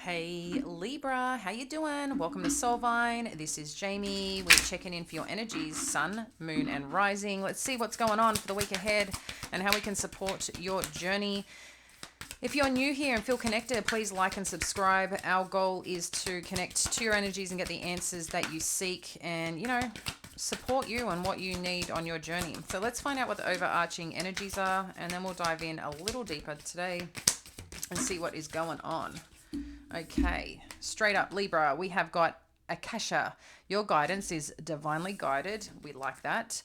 Hey Libra, how you doing? Welcome to Soulvine. This is Jamie. We're checking in for your energies, sun, moon, and rising. Let's see what's going on for the week ahead and how we can support your journey. If you're new here and feel connected, please like and subscribe. Our goal is to connect to your energies and get the answers that you seek and, support you and what you need on your journey. So let's find out what the overarching energies are, and then we'll dive in a little deeper today and see what is going on. Okay, straight up Libra, we have got Akasha. Your guidance is divinely guided. We like that.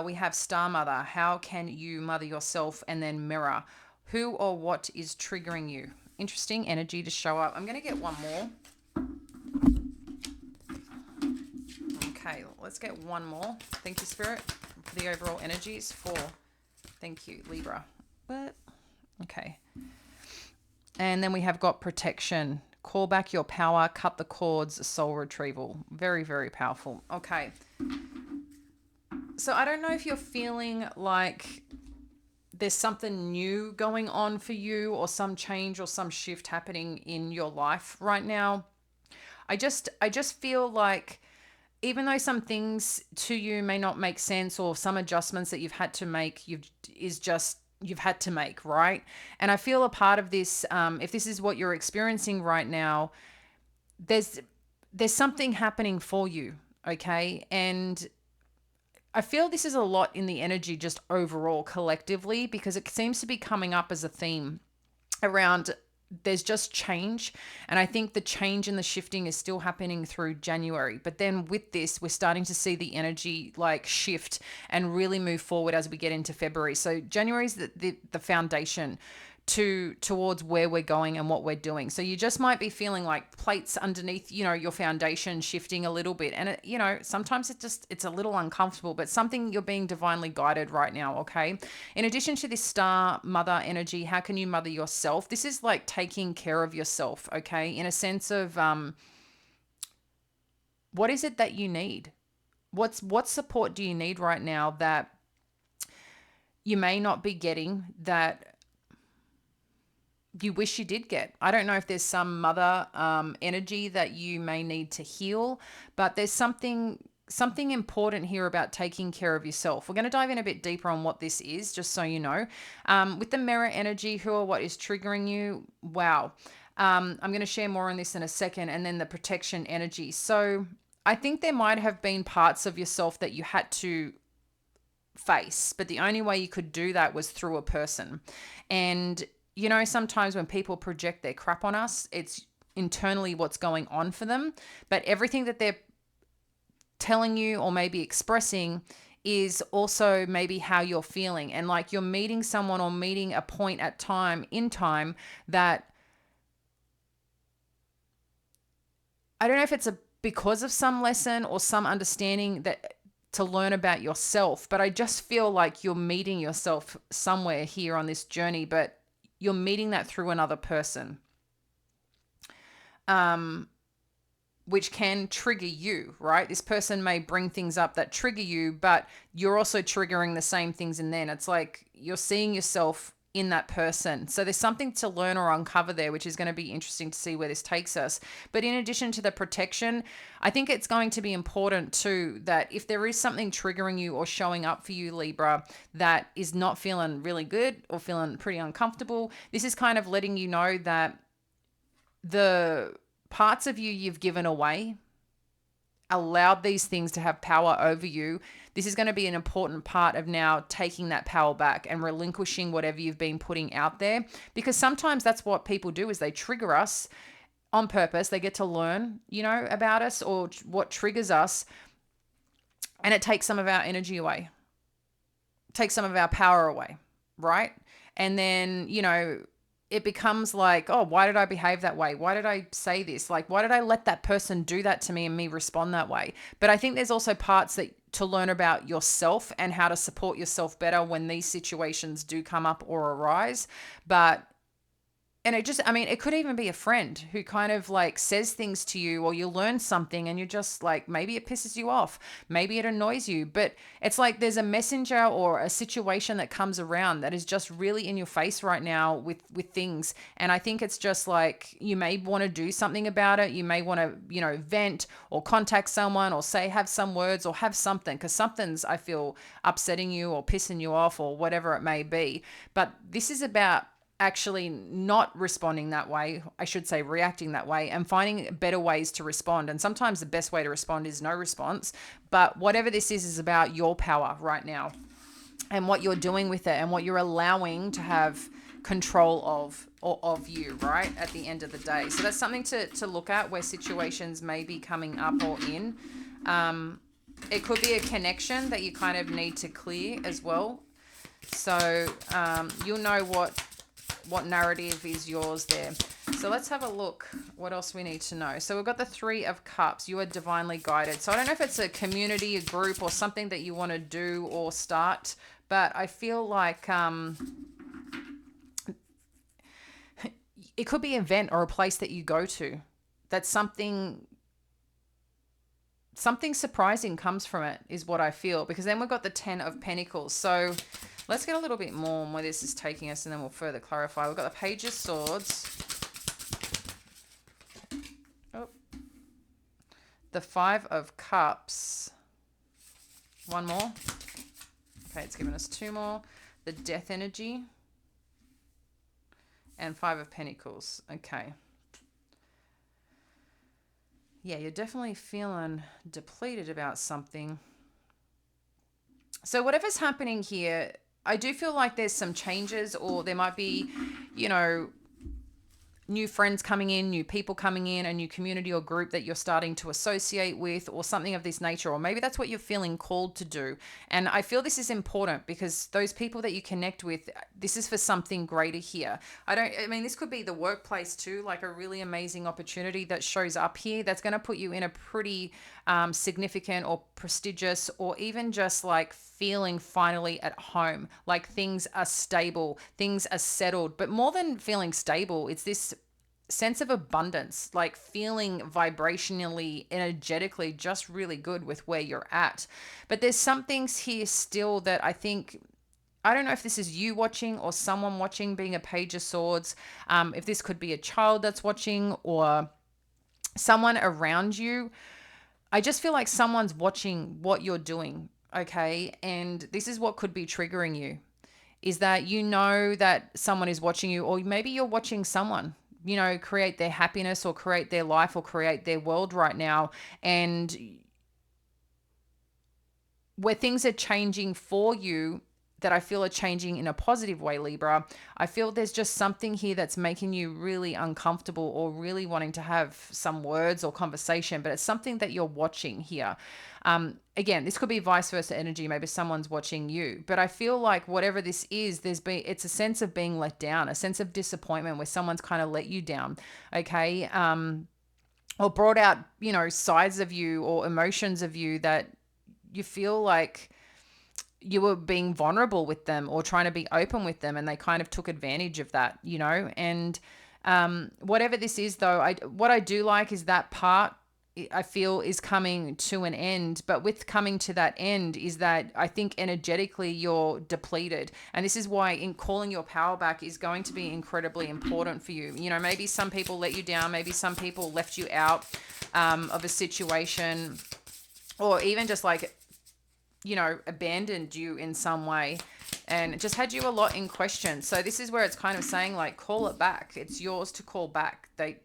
We have Star Mother. How can you mother yourself? And then Mirror. Who or what is triggering you? Interesting energy to show up. I'm going to get one more. Okay, let's get one more. Thank you, Spirit, for the overall energies for, thank you, Libra. But, okay. And then we have got protection. Call back your power, cut the cords, soul retrieval. Very, very powerful. Okay. So I don't know if you're feeling like there's something new going on for you or some change or some shift happening in your life right now. I just feel like even though some things to you may not make sense or some adjustments that you've had to make, you've had to make, right? And I feel a part of this, if this is what you're experiencing right now, there's something happening for you, okay? And I feel this is a lot in the energy just overall collectively, because it seems to be coming up as a theme around there's just change. And I think the change and the shifting is still happening through January. But then with this, we're starting to see the energy like shift and really move forward as we get into February. So January is the foundation towards where we're going and what we're doing. So you just might be feeling like plates underneath, your foundation shifting a little bit. And sometimes it's a little uncomfortable, but something you're being divinely guided right now. Okay. In addition to this Star Mother energy, how can you mother yourself? This is like taking care of yourself. Okay. In a sense of, what is it that you need? What support do you need right now that you may not be getting, that you wish you did get? I don't know if there's some mother energy that you may need to heal, but there's something important here about taking care of yourself. We're going to dive in a bit deeper on what this is, just so you know. With the Mirror energy, who or what is triggering you? Wow. I'm going to share more on this in a second. And then the protection energy. So I think there might have been parts of yourself that you had to face, but the only way you could do that was through a person. And sometimes when people project their crap on us, it's internally what's going on for them. But everything that they're telling you or maybe expressing is also maybe how you're feeling. And like you're meeting someone or meeting a point in time that I don't know if it's because of some lesson or some understanding that to learn about yourself, but I just feel like you're meeting yourself somewhere here on this journey, but you're meeting that through another person, which can trigger you, right? This person may bring things up that trigger you, but you're also triggering the same things. And then it's like you're seeing yourself in that person. So there's something to learn or uncover there, which is going to be interesting to see where this takes us. But in addition to the protection, I think it's going to be important too that if there is something triggering you or showing up for you, Libra, that is not feeling really good or feeling pretty uncomfortable, this is kind of letting you know that the parts of you you've given away, allowed these things to have power over you. This is going to be an important part of now taking that power back and relinquishing whatever you've been putting out there, because sometimes that's what people do, is they trigger us on purpose. They get to learn, about us or what triggers us, and it takes some of our energy away, takes some of our power away, right? And then, it becomes like, oh, why did I behave that way? Why did I say this? Like, why did I let that person do that to me and me respond that way? But I think there's also parts that to learn about yourself and how to support yourself better when these situations do come up or arise. But and it just, I mean, it could even be a friend who kind of like says things to you, or you learn something and you're just like, maybe it pisses you off, maybe it annoys you, but it's like there's a messenger or a situation that comes around that is just really in your face right now with things. And I think it's just like, you may want to do something about it. You may want to, vent or contact someone or have some words or have something, because something's, I feel, upsetting you or pissing you off or whatever it may be. But this is about actually not responding that way, I should say reacting that way, and finding better ways to respond. And sometimes the best way to respond is no response. But whatever this is about your power right now and what you're doing with it and what you're allowing to have control of, or of you, right, at the end of the day. So that's something to look at, where situations may be coming up or in. It could be a connection that you kind of need to clear as well. So you'll know what narrative is yours there. So let's have a look what else we need to know. So we've got the 3 of Cups. You are divinely guided. So I don't know if it's a community, a group, or something that you want to do or start, but I feel like it could be an event or a place that you go to. That's something surprising comes from it, is what I feel. Because then we've got the 10 of Pentacles. So let's get a little bit more on where this is taking us, and then we'll further clarify. We've got the Page of Swords. Oh. The 5 of Cups. One more. Okay, it's given us 2 more. The Death energy. And 5 of Pentacles. Okay. Yeah, you're definitely feeling depleted about something. So whatever's happening here, I do feel like there's some changes, or there might be, new friends coming in, new people coming in, a new community or group that you're starting to associate with, or something of this nature, or maybe that's what you're feeling called to do. And I feel this is important, because those people that you connect with, this is for something greater here. This could be the workplace too, like a really amazing opportunity that shows up here that's going to put you in a pretty significant or prestigious, or even just like feeling finally at home, like things are stable, things are settled. But more than feeling stable, it's this sense of abundance, like feeling vibrationally, energetically just really good with where you're at. But there's some things here still that I think, I don't know if this is you watching or someone watching, being a Page of Swords. If this could be a child that's watching, or someone around you. I just feel like someone's watching what you're doing. Okay. And this is what could be triggering you, is that that someone is watching you, or maybe you're watching someone, create their happiness or create their life or create their world right now. And where things are changing for you, that I feel are changing in a positive way, Libra, I feel there's just something here that's making you really uncomfortable, or really wanting to have some words or conversation, but it's something that you're watching here. Again, this could be vice versa energy. Maybe someone's watching you, but I feel like whatever this is, it's a sense of being let down, a sense of disappointment where someone's kind of let you down. Okay. Or brought out, sides of you or emotions of you that you feel like you were being vulnerable with them or trying to be open with them, and they kind of took advantage of that, and whatever this is though, what I do like is that part I feel is coming to an end. But with coming to that end is that I think energetically you're depleted, and this is why in calling your power back is going to be incredibly important for you. Maybe some people let you down, maybe some people left you out of a situation, or even just like abandoned you in some way, and just had you a lot in question. So this is where it's kind of saying, like, call it back. It's yours to call back. They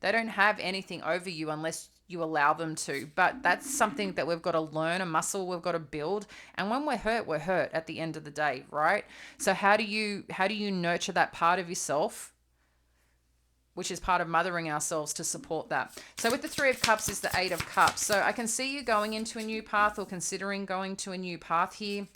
don't have anything over you unless you allow them to. But that's something that we've got to learn, a muscle we've got to build. And when we're hurt at the end of the day, right? So how do you nurture that part of yourself, which is part of mothering ourselves, to support that? So with the 3 of Cups is the 8 of Cups. So I can see you going into a new path, or considering going to a new path here.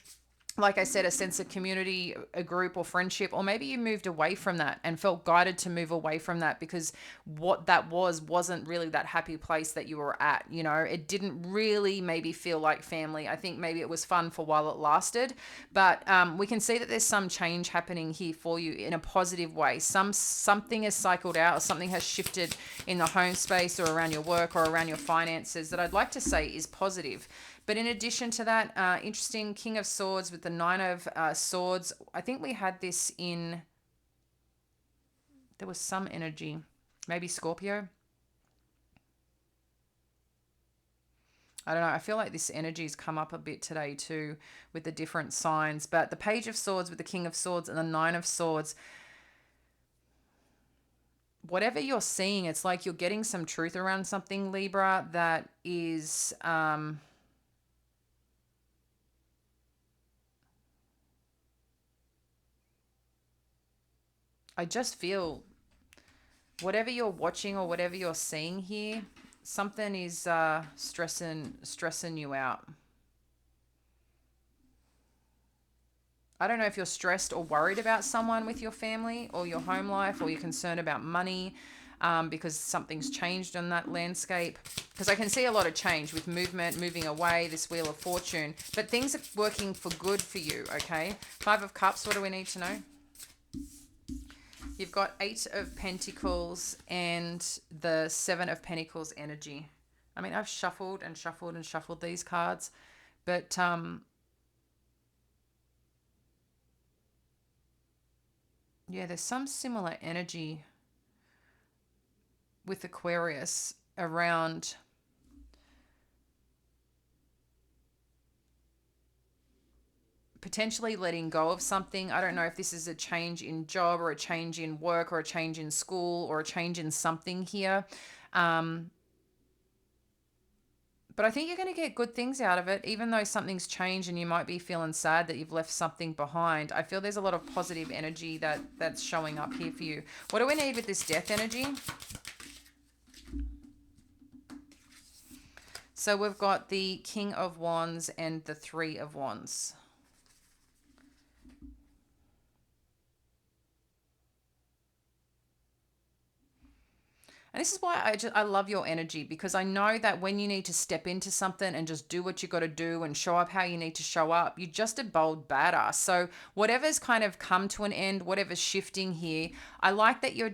like I said, a sense of community, a group or friendship, or maybe you moved away from that and felt guided to move away from that because what that wasn't really that happy place that you were at. You know, it didn't really maybe feel like family. I think maybe it was fun for while it lasted, but we can see that there's some change happening here for you in a positive way. Something has cycled out, or something has shifted in the home space or around your work or around your finances that I'd like to say is positive. But in addition to that, interesting King of Swords with the Nine of Swords. I think we had this in, there was some energy, maybe Scorpio. I don't know. I feel like this energy's come up a bit today too with the different signs. But the Page of Swords with the King of Swords and the Nine of Swords, whatever you're seeing, it's like you're getting some truth around something, Libra, that is... I just feel whatever you're watching or whatever you're seeing here, something is stressing you out. I don't know if you're stressed or worried about someone with your family or your home life, or you're concerned about money because something's changed on that landscape. Because I can see a lot of change with movement, moving away, this Wheel of Fortune. But things are working for good for you, okay? Five of Cups, what do we need to know? You've got Eight of Pentacles and the Seven of Pentacles energy. I mean, I've shuffled and shuffled and shuffled these cards, but yeah, there's some similar energy with Aquarius around potentially letting go of something. I don't know if this is a change in job or a change in work or a change in school or a change in something here. But I think you're going to get good things out of it, even though something's changed and you might be feeling sad that you've left something behind. I feel there's a lot of positive energy that's showing up here for you. What do we need with this Death energy? So we've got the King of Wands and the Three of Wands. And this is why I love your energy, because I know that when you need to step into something and just do what you got to do and show up how you need to show up, you're just a bold badass. So whatever's kind of come to an end, whatever's shifting here, I like that you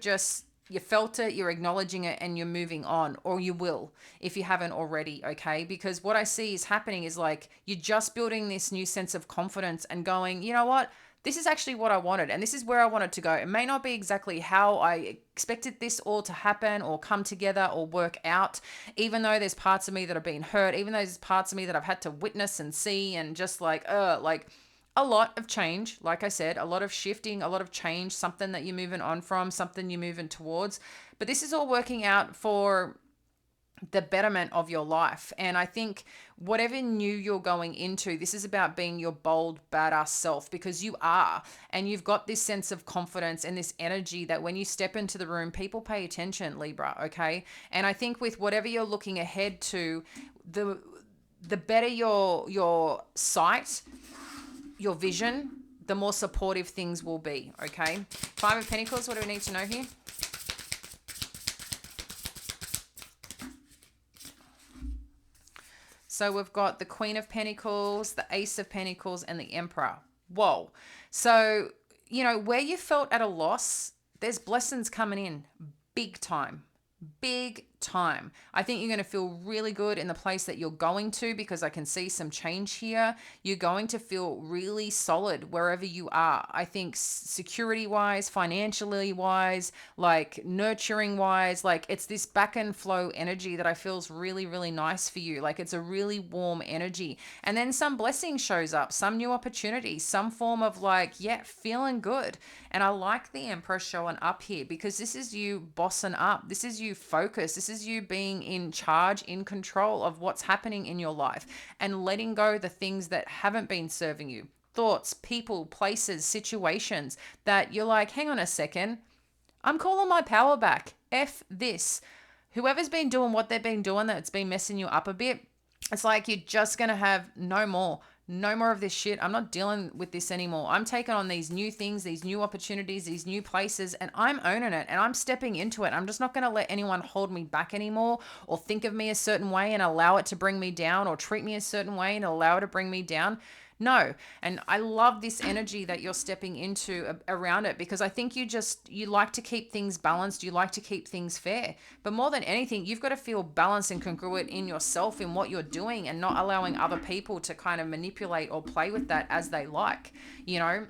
felt it, you're acknowledging it, and you're moving on, or you will if you haven't already, okay? Because what I see is happening is like you're just building this new sense of confidence and going, you know what? This is actually what I wanted, and this is where I wanted to go. It may not be exactly how I expected this all to happen or come together or work out, even though there's parts of me that have been hurt, even though there's parts of me that I've had to witness and see, and just like a lot of change, like I said, a lot of shifting, a lot of change, something that you're moving on from, something you're moving towards. But this is all working out for the betterment of your life. And I think whatever new you're going into, this is about being your bold, badass self, because you are. And you've got this sense of confidence and this energy that when you step into the room, people pay attention, Libra, okay? And I think with whatever you're looking ahead to, the better your sight, your vision, the more supportive things will be, okay? Five of Pentacles, what do we need to know here? So we've got the Queen of Pentacles, the Ace of Pentacles, and the Emperor. Whoa. So, you know, where you felt at a loss, there's blessings coming in big time. Big time. I think you're going to feel really good in the place that you're going to, because I can see some change here. You're going to feel really solid wherever you are. I think security wise, financially wise, like nurturing wise, like it's this back and flow energy that I feel is really, really nice for you. Like it's a really warm energy. And then some blessing shows up, some new opportunity, some form of like, yeah, feeling good. And I like the Emperor showing up here, because this is you bossing up. This is you focused. This is you being in charge, in control of what's happening in your life, and letting go the things that haven't been serving you. Thoughts, people, places, situations that you're like, hang on a second, I'm calling my power back. F this. Whoever's been doing what they've been doing that's been messing you up a bit, it's like you're just going to have no more. No more of this shit. I'm not dealing with this anymore. I'm taking on these new things, these new opportunities, these new places, and I'm owning it and I'm stepping into it. I'm just not going to let anyone hold me back anymore or think of me a certain way and allow it to bring me down, or treat me a certain way and allow it to bring me down. No. And I love this energy that you're stepping into around it, because I think you like to keep things balanced. You like to keep things fair. But more than anything, you've got to feel balanced and congruent in yourself, in what you're doing, and not allowing other people to kind of manipulate or play with that as they like, you know?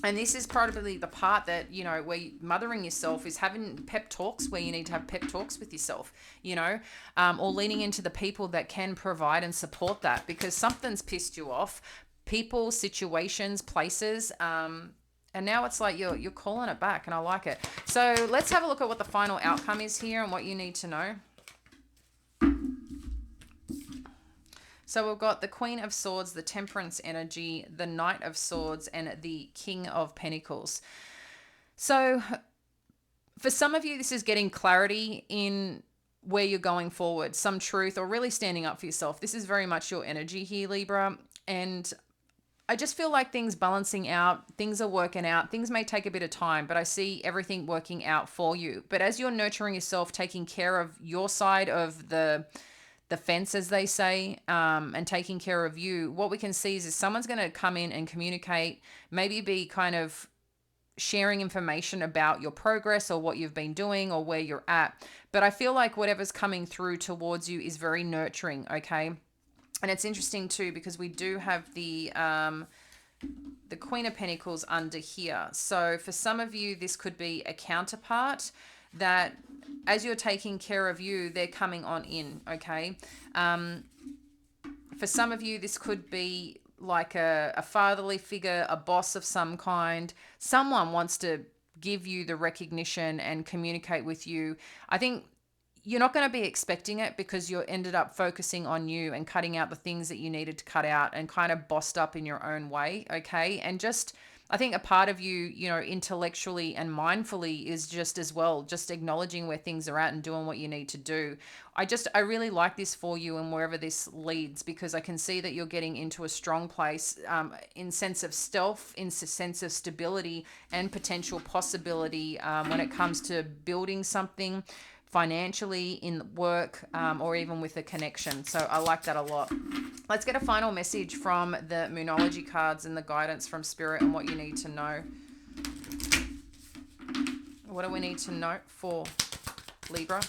And this is probably the part that, you know, where mothering yourself is having pep talks, where you need to have pep talks with yourself, you know, or leaning into the people that can provide and support that, because something's pissed you off, people, situations, places, and now it's like you're calling it back, and I like it. So let's have a look at what the final outcome is here and what you need to know. So we've got the Queen of Swords, the Temperance energy, the Knight of Swords, and the King of Pentacles. So for some of you, this is getting clarity in where you're going forward, some truth, or really standing up for yourself. This is very much your energy here, Libra. And I just feel like things balancing out, things are working out. Things may take a bit of time, but I see everything working out for you. But as you're nurturing yourself, taking care of your side of the fence, as they say, and taking care of you, what we can see is someone's going to come in and communicate, maybe be kind of sharing information about your progress or what you've been doing or where you're at. But I feel like whatever's coming through towards you is very nurturing, okay? And it's interesting too, because we do have the Queen of Pentacles under here. So for some of you, this could be a counterpart that, as you're taking care of you, they're coming on in, okay? For some of you, this could be like a fatherly figure, a boss of some kind. Someone wants to give you the recognition and communicate with you. I think you're not going to be expecting it, because you ended up focusing on you and cutting out the things that you needed to cut out and kind of bossed up in your own way, okay? And just, I think a part of you, you know, intellectually and mindfully is just as well, just acknowledging where things are at and doing what you need to do. I really like this for you, and wherever this leads, because I can see that you're getting into a strong place in sense of stealth, in sense of stability and potential possibility when it comes to building something financially, in work, or even with a connection. So I like that a lot. Let's get a final message from the Moonology cards and the guidance from Spirit and what you need to know. What do we need to know for Libra?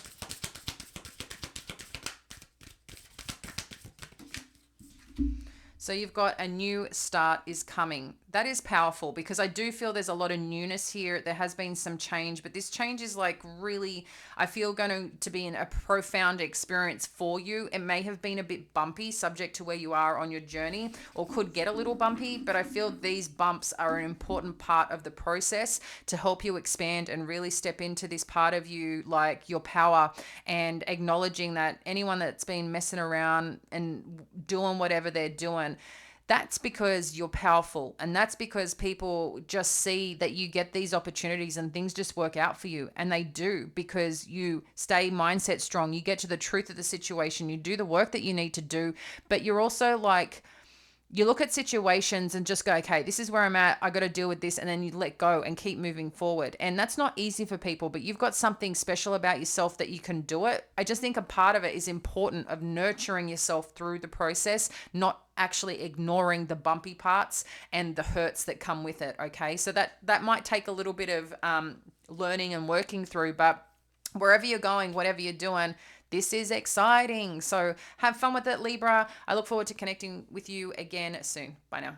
So you've got a new start is coming. That is powerful, because I do feel there's a lot of newness here. There has been some change, but this change is like really, I feel, going to be a profound experience for you. It may have been a bit bumpy, subject to where you are on your journey, or could get a little bumpy, but I feel these bumps are an important part of the process to help you expand and really step into this part of you, like your power, and acknowledging that anyone that's been messing around and doing whatever they're doing, that's because you're powerful, and that's because people just see that you get these opportunities and things just work out for you, and they do, because you stay mindset strong, you get to the truth of the situation, you do the work that you need to do, but you're also like, you look at situations and just go, okay, this is where I'm at, I got to deal with this, and then you let go and keep moving forward. And that's not easy for people, but you've got something special about yourself that you can do it. I just think a part of it is important, of nurturing yourself through the process, not actually ignoring the bumpy parts and the hurts that come with it, okay? So that might take a little bit of learning and working through, but wherever you're going, whatever you're doing, this is exciting. So have fun with it, Libra. I look forward to connecting with you again soon. Bye now.